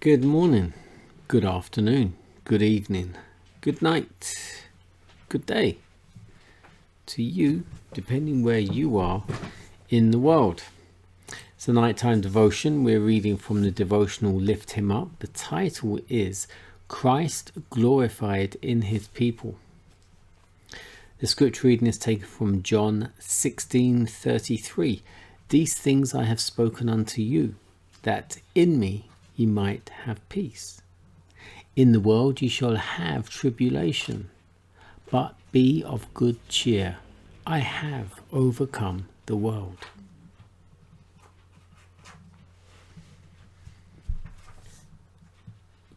Good morning, good afternoon, good evening, good night, good day to you, depending where you are in the world. It's a nighttime devotion. We're reading from the devotional Lift Him Up. The title is Christ Glorified in His People. The scripture reading is taken from John 16:33. These things I have spoken unto you, that in me ye might have peace. In the world ye shall have tribulation, but be of good cheer. I have overcome the world.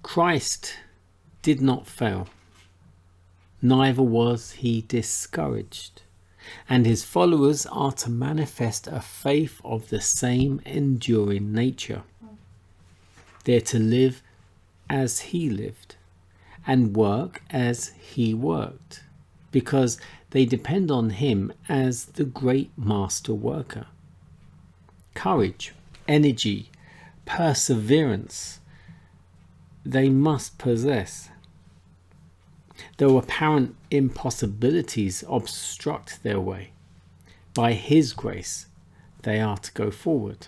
Christ did not fail, neither was he discouraged, and his followers are to manifest a faith of the same enduring nature. They're to live as he lived and work as he worked, because they depend on him as the great master worker. Courage, energy, perseverance they must possess. Though apparent impossibilities obstruct their way, by his grace they are to go forward.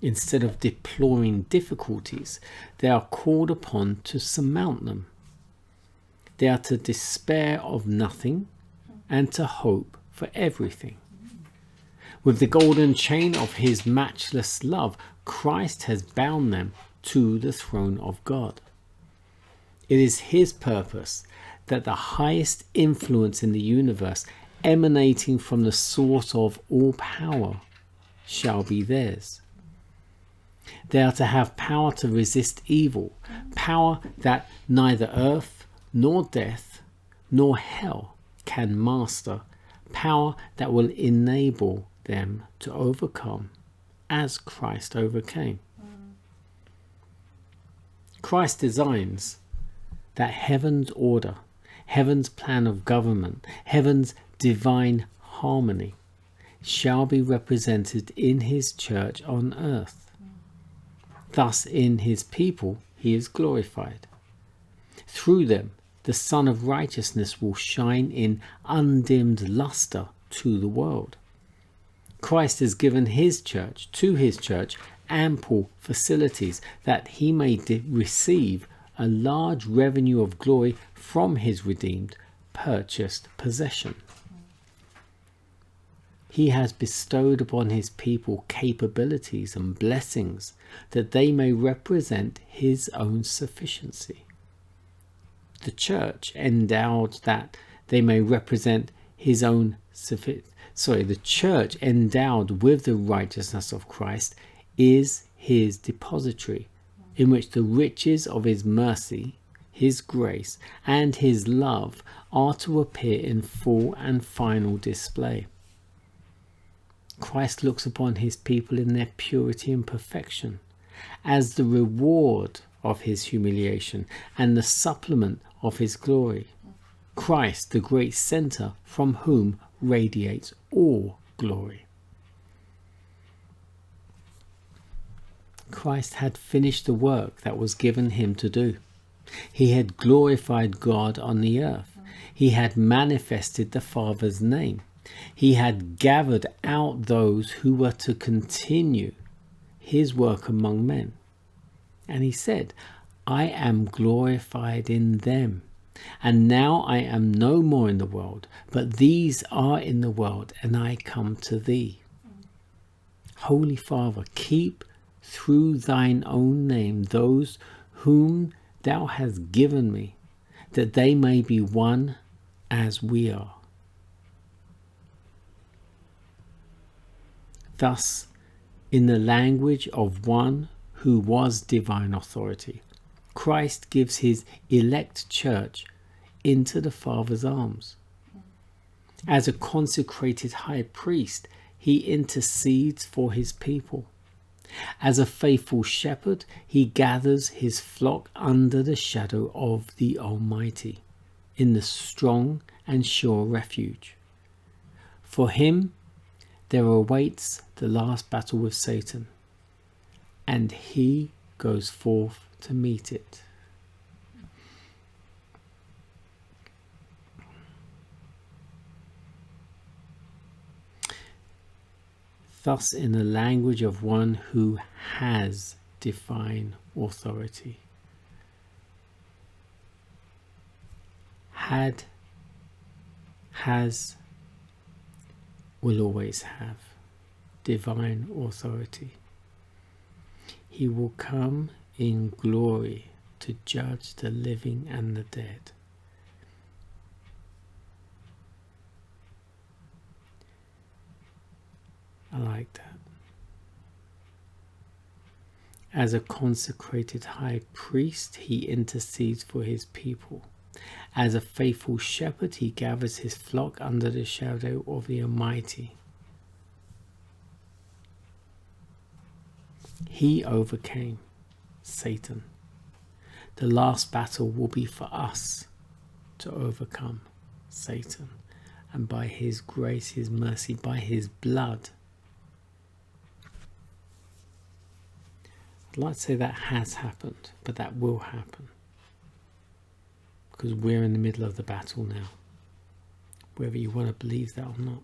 Instead of deploring difficulties, they are called upon to surmount them. They are to despair of nothing and to hope for everything. With the golden chain of his matchless love, Christ has bound them to the throne of God. It is his purpose that the highest influence in the universe, emanating from the source of all power, shall be theirs. They are to have power to resist evil, power that neither earth, nor death, nor hell can master, power that will enable them to overcome as Christ overcame. Christ designs that heaven's order, heaven's plan of government, heaven's divine harmony shall be represented in his church on earth. Thus in his people he is glorified. Through them the Sun of Righteousness will shine in undimmed luster to the world. Christ has given to his church ample facilities that he may receive a large revenue of glory from his redeemed, purchased possession. He has bestowed upon his people capabilities and blessings that they may represent his own sufficiency. The church endowed that they may represent his own the church endowed with the righteousness of Christ is his depository, in which the riches of his mercy, his grace, and his love are to appear in full and final display. Christ looks upon his people in their purity and perfection as the reward of his humiliation and the supplement of his glory. Christ, the great center from whom radiates all glory. Christ had finished the work that was given him to do. He had glorified God on the earth. He had manifested the Father's name. He had gathered out those who were to continue his work among men. And he said, I am glorified in them. And now I am no more in the world, but these are in the world, and I come to thee. Holy Father, keep through thine own name those whom thou hast given me, that they may be one as we are. Thus, in the language of one who was divine authority, Christ gives his elect church into the Father's arms. As a consecrated high priest, he intercedes for his people. As a faithful shepherd, he gathers his flock under the shadow of the Almighty, in the strong and sure refuge. For him, there awaits the last battle with Satan, and he goes forth to meet it. Thus, in the language of one who has divine authority. Had, has, will always have divine authority. He will come in glory to judge the living and the dead. I like that. As a consecrated high priest, he intercedes for his people. As a faithful shepherd, he gathers his flock under the shadow of the Almighty. He overcame Satan. The last battle will be for us to overcome Satan. And by his grace, his mercy, by his blood. I'd like to say that has happened, but that will happen. Because we're in the middle of the battle now. Whether you want to believe that or not.